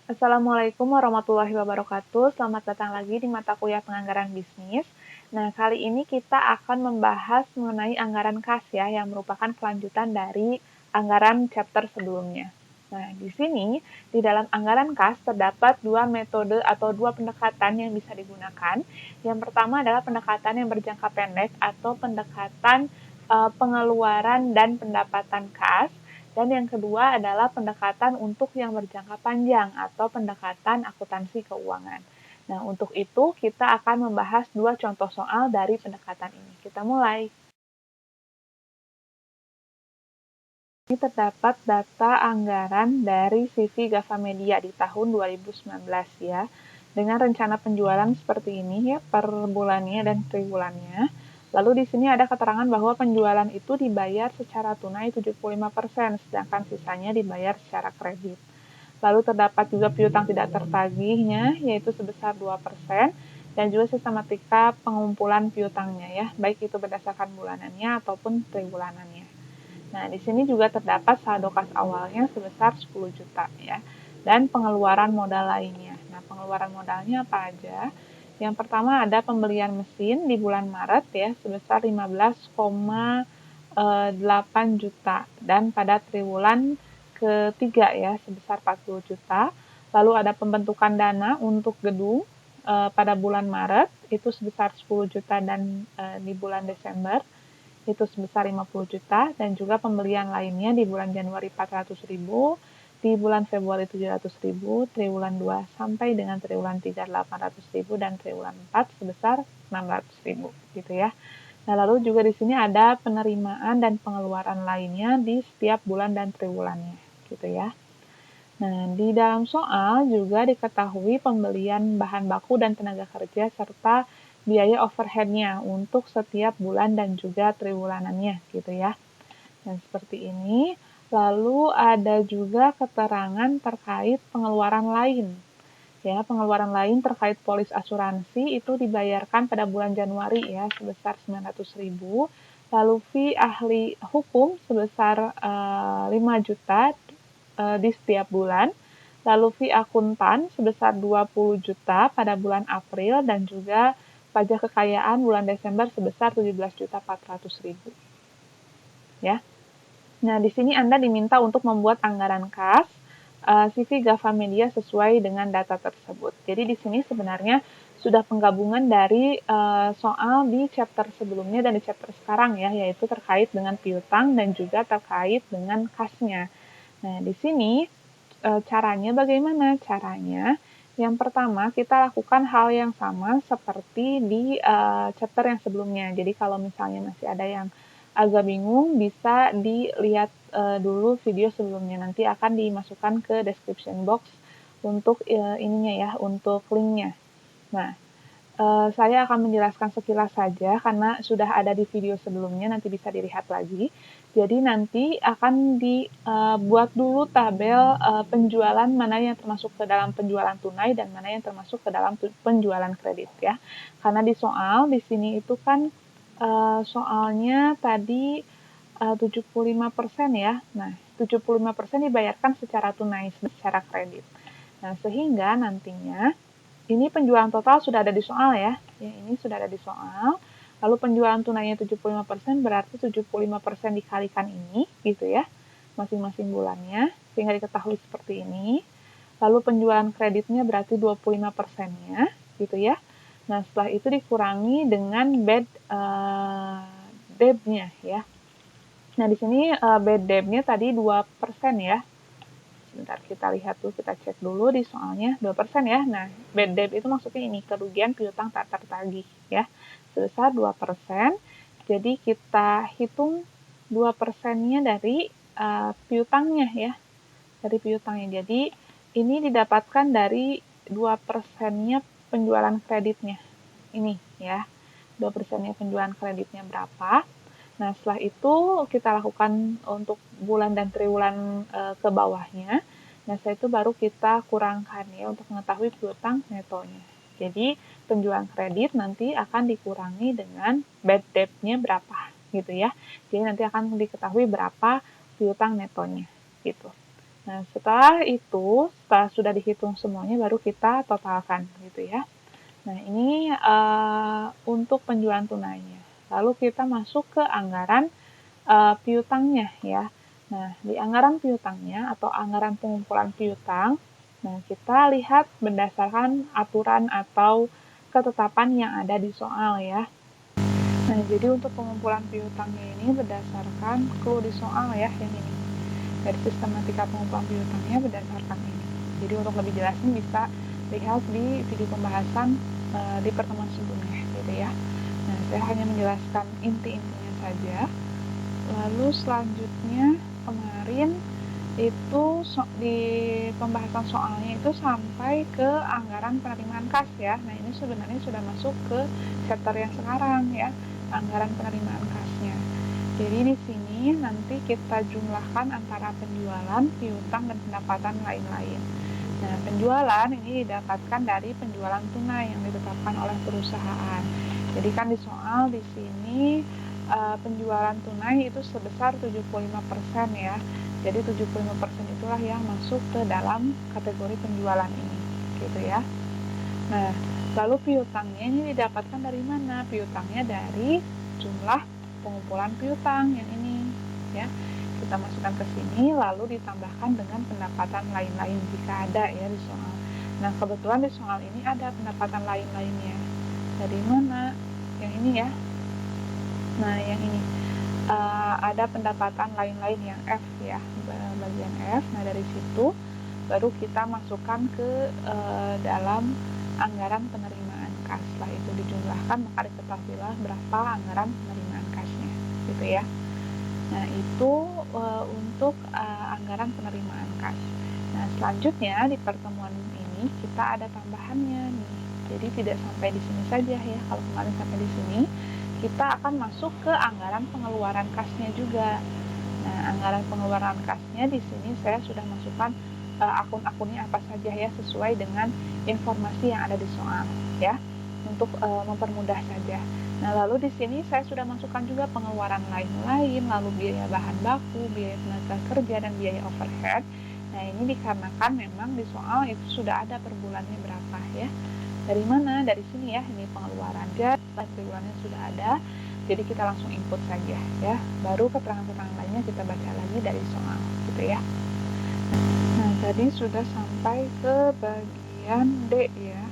Assalamualaikum warahmatullahi wabarakatuh. Selamat datang lagi di mata kuliah penganggaran bisnis. Nah, kali ini kita akan membahas mengenai anggaran kas ya, yang merupakan kelanjutan dari anggaran chapter sebelumnya. Nah, di sini, di dalam anggaran kas terdapat dua metode atau dua pendekatan yang bisa digunakan. Yang pertama adalah pendekatan yang berjangka pendek atau pendekatan pengeluaran dan pendapatan kas. Dan yang kedua adalah pendekatan untuk yang berjangka panjang atau pendekatan akuntansi keuangan. Nah, untuk itu kita akan membahas dua contoh soal dari pendekatan ini. Kita mulai. Ini terdapat data anggaran dari CV Gavamedia di tahun 2019 ya, dengan rencana penjualan seperti ini ya, per bulannya dan triwulannya. Lalu di sini ada keterangan bahwa penjualan itu dibayar secara tunai 75%, sedangkan sisanya dibayar secara kredit. Lalu terdapat juga piutang tidak tertagihnya, yaitu sebesar 2%, dan juga sistematika pengumpulan piutangnya ya, baik itu berdasarkan bulanannya ataupun triwulanannya. Nah, di sini juga terdapat saldo kas awalnya sebesar 10 juta ya, dan pengeluaran modal lainnya. Nah, pengeluaran modalnya apa aja? Yang pertama ada pembelian mesin di bulan Maret ya, sebesar 15,8 juta, dan pada triwulan ketiga ya, sebesar 40 juta. Lalu ada pembentukan dana untuk gedung pada bulan Maret, itu sebesar 10 juta, dan di bulan Desember itu sebesar 50 juta, dan juga pembelian lainnya di bulan Januari 400.000, di bulan Februari 700.000, triwulan 2 sampai dengan triwulan 3 800.000, dan triwulan 4 sebesar 600.000 gitu ya. Nah, lalu juga di sini ada penerimaan dan pengeluaran lainnya di setiap bulan dan triwulannya gitu ya. Nah, di dalam soal juga diketahui pembelian bahan baku dan tenaga kerja serta biaya overhead-nya untuk setiap bulan dan juga triwulanannya gitu ya. Dan seperti ini. Lalu ada juga keterangan terkait pengeluaran lain. Ya, pengeluaran lain terkait polis asuransi itu dibayarkan pada bulan Januari ya, sebesar 900.000. Lalu fee ahli hukum sebesar 5 juta di setiap bulan. Lalu fee akuntan sebesar 20 juta pada bulan April, dan juga pajak kekayaan bulan Desember sebesar 17.400.000. Ya. Nah, di sini Anda diminta untuk membuat anggaran kas CV Gavamedia sesuai dengan data tersebut. Jadi di sini sebenarnya sudah penggabungan dari soal di chapter sebelumnya dan di chapter sekarang ya, yaitu terkait dengan piutang dan juga terkait dengan kasnya. Nah, di sini caranya bagaimana? Caranya yang pertama kita lakukan hal yang sama seperti di chapter yang sebelumnya. Jadi kalau misalnya masih ada yang agak bingung, bisa dilihat dulu video sebelumnya. Nanti akan dimasukkan ke description box untuk ininya ya, untuk linknya. Nah, saya akan menjelaskan sekilas saja karena sudah ada di video sebelumnya, nanti bisa dilihat lagi. Jadi nanti akan dibuat dulu tabel penjualan mana yang termasuk ke dalam penjualan tunai dan mana yang termasuk ke dalam penjualan kredit ya. Karena di soal di sini itu kan soalnya tadi 75% ya. Nah, 75% dibayarkan secara tunai, secara kredit. Nah, sehingga nantinya ini penjualan total sudah ada di soal ya. Ya, ini sudah ada di soal. Lalu penjualan tunainya 75%, berarti 75% dikalikan ini gitu ya, masing-masing bulannya, sehingga diketahui seperti ini. Lalu penjualan kreditnya berarti 25%-nya gitu ya. Nah, setelah itu dikurangi dengan bad debt-nya ya. Nah, di sini bad debt-nya tadi 2% ya. Sebentar kita lihat dulu, kita cek dulu di soalnya 2% ya. Nah, bad debt itu maksudnya ini, kerugian piutang tak tertagih ya, sebesar 2%. Jadi kita hitung 2%-nya dari piutangnya ya, dari piutangnya. Jadi ini didapatkan dari 2%-nya penjualan kreditnya. Ini ya, 2%-nya penjualan kreditnya berapa. Nah, setelah itu kita lakukan untuk bulan dan triwulan ke bawahnya. Nah, setelah itu baru kita kurangkan ya untuk mengetahui piutang netonya. Jadi, penjualan kredit nanti akan dikurangi dengan bad debt-nya berapa gitu ya. Jadi nanti akan diketahui berapa piutang netonya gitu. Nah, setelah sudah dihitung semuanya, baru kita totalkan gitu ya. Nah, ini untuk penjualan tunainya. Lalu kita masuk ke anggaran piutangnya ya. Nah, di anggaran piutangnya atau anggaran pengumpulan piutang, nah kita lihat berdasarkan aturan atau ketetapan yang ada di soal ya. Nah, jadi untuk pengumpulan piutangnya ini berdasarkan clue di soal ya, yang ini. Dari sistematika pengumpulan piutangnya berdasarkan ini. Jadi untuk lebih jelasnya bisa lihat di video pembahasan di pertemuan sebelumnya gitu ya. Nah, saya hanya menjelaskan inti-intinya saja. Lalu selanjutnya kemarin itu di pembahasan soalnya itu sampai ke anggaran penerimaan kas ya. Nah, ini sebenarnya sudah masuk ke chapter yang sekarang ya, anggaran penerimaan kasnya. Jadi di sini nanti kita jumlahkan antara penjualan, piutang, dan pendapatan lain-lain. Nah, penjualan ini didapatkan dari penjualan tunai yang ditetapkan oleh perusahaan. Jadi kan di soal di sini penjualan tunai itu sebesar 75% ya. Jadi 75% itulah yang masuk ke dalam kategori penjualan ini, gitu ya. Nah, lalu piutangnya ini didapatkan dari mana? Piutangnya dari jumlah pengumpulan piutang yang ini ya. Kita masukkan ke sini lalu ditambahkan dengan pendapatan lain-lain jika ada ya di soal. Nah, kebetulan di soal ini ada pendapatan lain-lainnya. Dari mana? Yang ini ya. Nah, yang ini ada pendapatan lain-lain yang F ya, bagian F. Nah, dari situ baru kita masukkan ke dalam anggaran penerimaan kas. Setelah itu dijumlahkan, maka diketahuilah berapa anggaran penerimaan kasnya, gitu ya. Nah, itu untuk anggaran penerimaan kas. Nah, selanjutnya di pertemuan ini kita ada tambahannya nih. Jadi tidak sampai di sini saja ya. Kalau kemarin sampai di sini, kita akan masuk ke anggaran pengeluaran kasnya juga. Nah, anggaran pengeluaran kasnya di sini saya sudah masukkan akun-akunnya apa saja ya, sesuai dengan informasi yang ada di soal ya, untuk mempermudah saja. Nah, lalu di sini saya sudah masukkan juga pengeluaran lain-lain, lalu biaya bahan baku, biaya tenaga kerja, dan biaya overhead. Nah, ini dikarenakan memang di soal itu sudah ada per bulannya berapa ya. Dari mana? Dari sini ya, ini pengeluaran. Jadi, per bulannya sudah ada, jadi kita langsung input saja ya. Baru keterangan-keterangan lainnya kita baca lagi dari soal, gitu ya. Nah, tadi sudah sampai ke bagian D ya.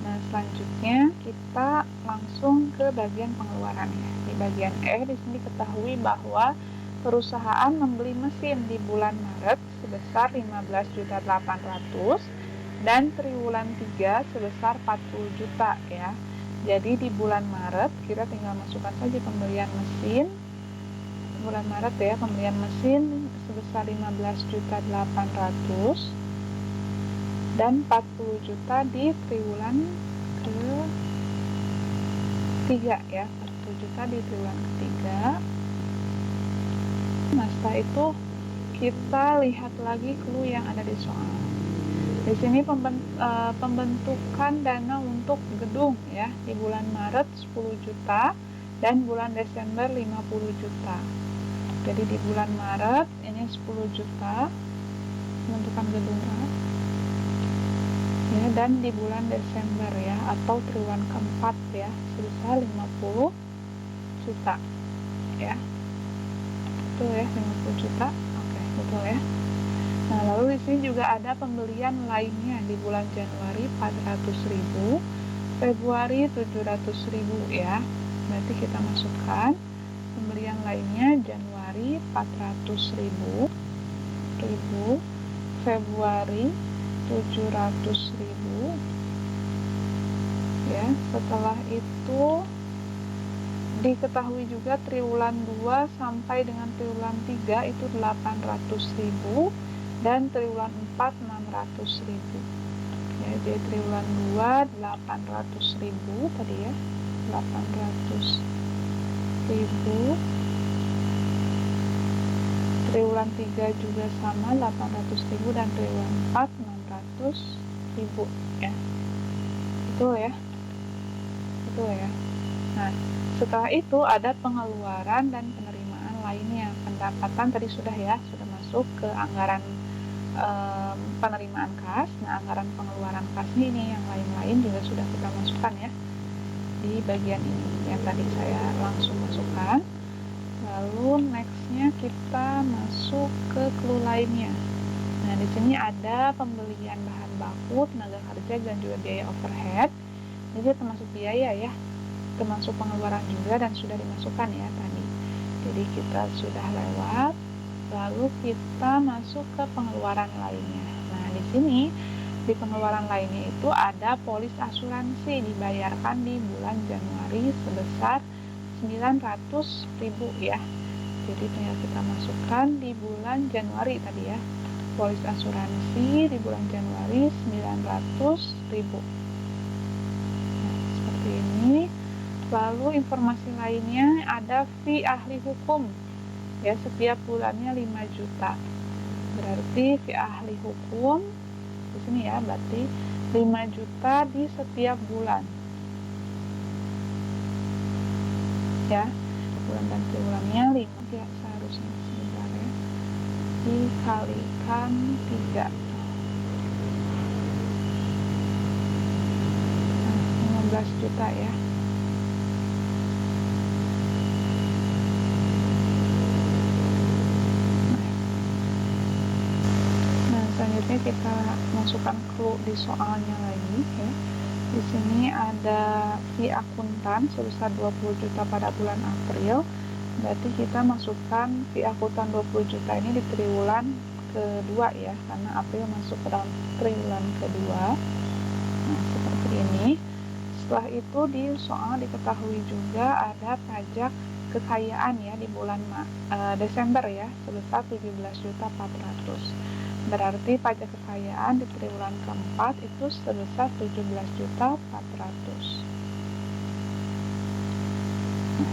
Nah, selanjutnya kita langsung ke bagian pengeluarannya. Di bagian E, di sini ketahui bahwa perusahaan membeli mesin di bulan Maret sebesar 15.800.000 dan triwulan 3 sebesar 40 juta ya. Jadi di bulan Maret kita tinggal masukkan saja pembelian mesin. Bulan Maret ya, pembelian mesin sebesar 15.800.000 dan 40 juta di triwulan ketiga ya, 40 juta di triwulan ketiga. Nah, setelah itu kita lihat lagi clue yang ada di soal. Di sini pembentukan dana untuk gedung ya, di bulan Maret 10 juta dan bulan Desember 50 juta. Jadi di bulan Maret ini 10 juta pembentukan gedung ya, dan di bulan Desember ya, atau triwulan keempat ya, sebesar 50 juta ya. Betul ya, 50 juta. Oke, betul ya. Nah, lalu di sini juga ada pembelian lainnya di bulan Januari 400.000, Februari 700.000 ya. Berarti kita masukkan pembelian lainnya Januari 400.000, Februari 700.000 ya. Setelah itu diketahui juga triwulan 2 sampai dengan triwulan 3 itu 800.000 dan triwulan 4 600.000 ya. Jadi triwulan 2 800.000 tadi ya, 800.000. Triwulan 3 juga sama 800.000 dan triwulan 4 600.000 ya. Betul ya. Betul ya. Nah, setelah itu ada pengeluaran dan penerimaan lainnya. Pendapatan tadi sudah ya, sudah masuk ke anggaran penerimaan kas. Nah, anggaran pengeluaran kasnya ini yang lain-lain juga sudah kita masukkan ya di bagian ini yang tadi saya langsung masukkan. Lalu nextnya kita masuk ke clue lainnya. Nah, di sini ada pembelian bahan baku, tenaga kerja, dan juga biaya overhead. Jadi termasuk biaya ya, termasuk pengeluaran juga dan sudah dimasukkan ya tadi. Jadi kita sudah lewat, lalu kita masuk ke pengeluaran lainnya. Nah, di sini di pengeluaran lainnya itu ada polis asuransi dibayarkan di bulan Januari sebesar 900.000 ya. Jadi tinggal kita masukkan di bulan Januari tadi ya. Polis asuransi di bulan Januari 900.000. Nah, seperti ini. Lalu informasi lainnya ada fee ahli hukum. Ya, setiap bulannya 5 juta. Berarti fee ahli hukum di sini ya, berarti 5 juta di setiap bulan. Ya, bulan dan triwulannya 5 ya, seharusnya sebentar ya, dikalikan 3. Nah, 15 juta ya. Nah, selanjutnya kita masukkan clue di soalnya lagi ya. Di sini ada fee akuntan sebesar 20 juta pada bulan April. Berarti kita masukkan fee akuntan 20 juta ini di triwulan kedua ya, karena April masuk ke dalam triwulan kedua. Nah, seperti ini. Setelah itu di soal diketahui juga ada pajak kekayaan ya di bulan Desember ya, sebesar 17.400.000. Berarti pajak kekayaan di triwulan keempat itu sebesar 17.400.000. Nah,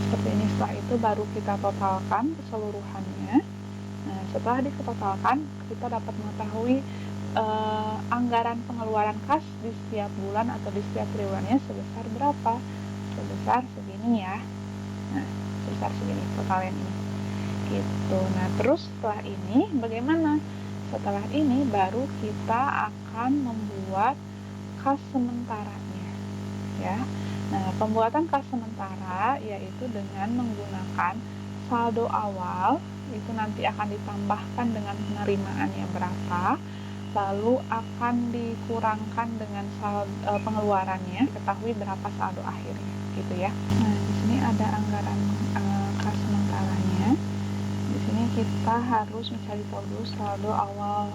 seperti ini. Setelah itu baru kita totalkan keseluruhannya. Nah, setelah ditotalkan, kita dapat mengetahui anggaran pengeluaran kas di setiap bulan atau di setiap triwulannya sebesar berapa. Sebesar segini ya. Nah, sebesar segini totalnya ini. Gitu. Nah, terus setelah ini bagaimana? Setelah ini baru kita akan membuat kas sementaranya ya. Nah, pembuatan kas sementara yaitu dengan menggunakan saldo awal, itu nanti akan ditambahkan dengan penerimaannya berapa, lalu akan dikurangkan dengan pengeluarannya, ketahui berapa saldo akhirnya gitu ya. Nah, di sini ada anggaran kas sementaranya. Di sini kita harus mencari tahu dulu saldo awal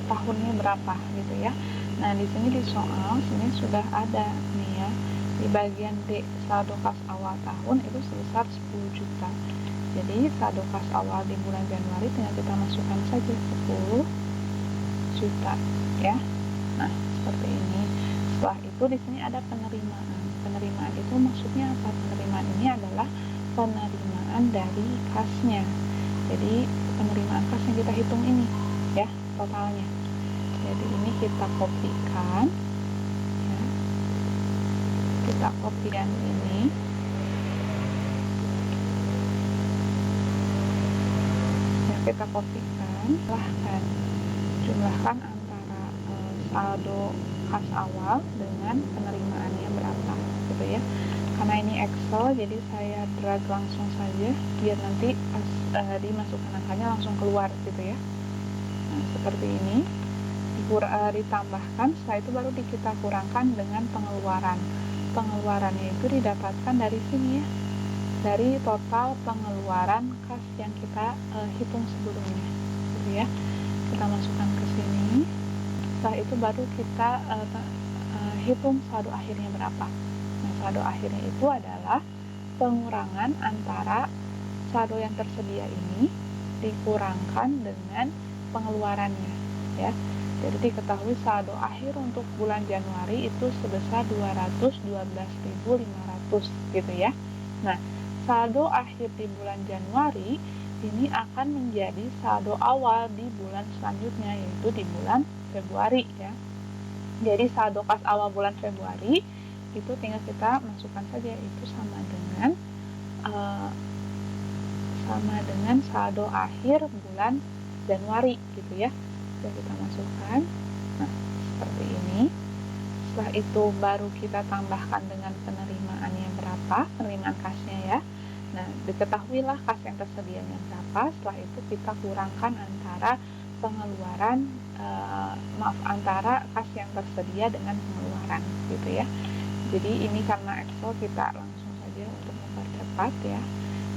tahunnya berapa gitu ya. Nah, di sini di soal sini sudah ada nih ya. Di bagian D, saldo kas awal tahun itu sebesar 10 juta. Jadi saldo kas awal di bulan Januari tinggal kita masukkan saja 10 juta ya. Nah, seperti ini. Setelah itu di sini ada penerimaan. Penerimaan itu maksudnya apa? Penerimaan ini adalah penerimaan dari kasnya. Jadi penerimaan kas yang kita hitung ini ya, totalnya. Jadi ini kita kopikan ya. Kita kopikan ini. Ya, kita kopikan, jumlahkan antara saldo kas awal dengan penerimaannya berapa gitu ya. Karena ini Excel, jadi saya drag langsung saja biar nanti pas dimasukkan angkanya langsung keluar gitu ya. Nah, seperti ini ditambahkan, setelah itu baru kita kurangkan dengan pengeluaran. Pengeluarannya itu didapatkan dari sini ya, dari total pengeluaran kas yang kita hitung sebelumnya gitu ya. Kita masukkan ke sini, setelah itu baru kita hitung saldo akhirnya berapa. Nah, saldo akhirnya itu adalah pengurangan antara saldo yang tersedia ini dikurangkan dengan pengeluarannya ya. Jadi diketahui saldo akhir untuk bulan Januari itu sebesar 212.500 gitu ya. Nah, saldo akhir di bulan Januari ini akan menjadi saldo awal di bulan selanjutnya, yaitu di bulan Februari ya. Jadi saldo kas awal bulan Februari itu tinggal kita masukkan saja, itu sama dengan saldo akhir bulan Januari gitu ya. Sudah kita masukkan. Nah, seperti ini. Setelah itu baru kita tambahkan dengan penerimaannya berapa, penerimaan kasnya ya. Nah, diketahuilah kas yang tersedianya berapa. Setelah itu kita kurangkan antara pengeluaran antara kas yang tersedia dengan pengeluaran gitu ya. Jadi ini karena Excel kita langsung saja untuk mempercepat ya.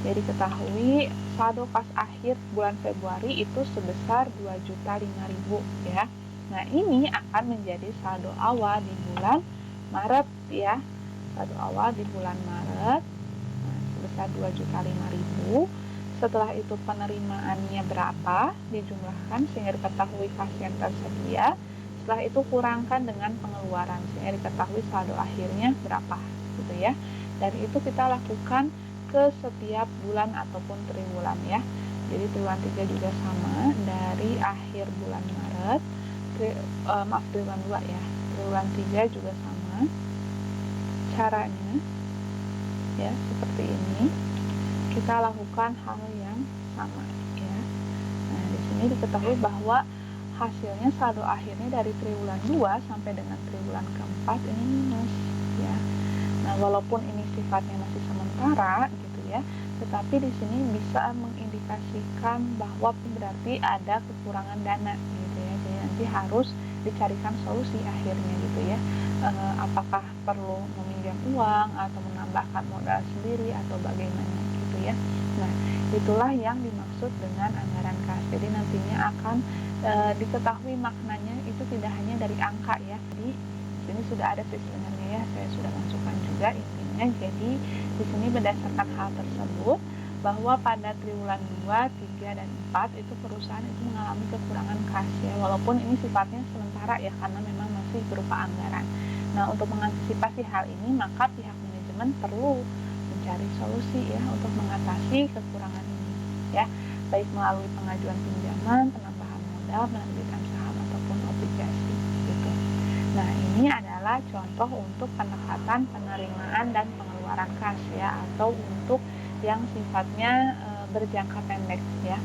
Jadi ketahui saldo kas akhir bulan Februari itu sebesar 2.005.000 ya. Nah, ini akan menjadi saldo awal di bulan Maret ya. Saldo awal di bulan Maret sebesar 2.005.000. Setelah itu penerimaannya berapa dijumlahkan sehingga diketahui kas yang tersedia. Setelah itu kurangkan dengan pengeluaran sehingga diketahui saldo akhirnya berapa gitu ya. Dan itu kita lakukan ke setiap bulan ataupun triwulan ya. Jadi triwulan 3 juga sama, dari akhir bulan Maret triwulan 2 ya, triwulan 3 juga sama caranya ya, seperti ini kita lakukan hal yang sama ya. Nah, di sini diketahui bahwa hasilnya saldo akhirnya dari triwulan 2 sampai dengan triwulan keempat ini minus ya. Nah, walaupun ini sifatnya masih sementara gitu ya, tetapi di sini bisa mengindikasikan bahwa berarti ada kekurangan dana gitu ya. Jadi nanti harus dicarikan solusi akhirnya gitu ya. Apakah perlu meminjam uang atau menambahkan modal sendiri atau bagaimana gitu ya. Nah, itulah yang dimaksud dengan anggaran kas. Jadi nantinya akan diketahui maknanya itu tidak hanya dari angka ya. Jadi ini sudah ada sih sebenarnya ya, saya sudah masukkan juga intinya. Jadi di sini berdasarkan hal tersebut bahwa pada triwulan 2, 3, dan 4 itu perusahaan itu mengalami kekurangan kas ya, walaupun ini sifatnya sementara ya karena memang masih berupa anggaran. Nah, untuk mengantisipasi hal ini maka pihak manajemen perlu mencari solusi ya untuk mengatasi kekurangan ini ya, baik melalui pengajuan pinjaman, penambahan modal, penerbitan saham ataupun obligasi gitu. Nah, ini adalah contoh untuk pendekatan penerimaan dan pengeluaran kas ya, atau untuk yang sifatnya berjangka pendek ya.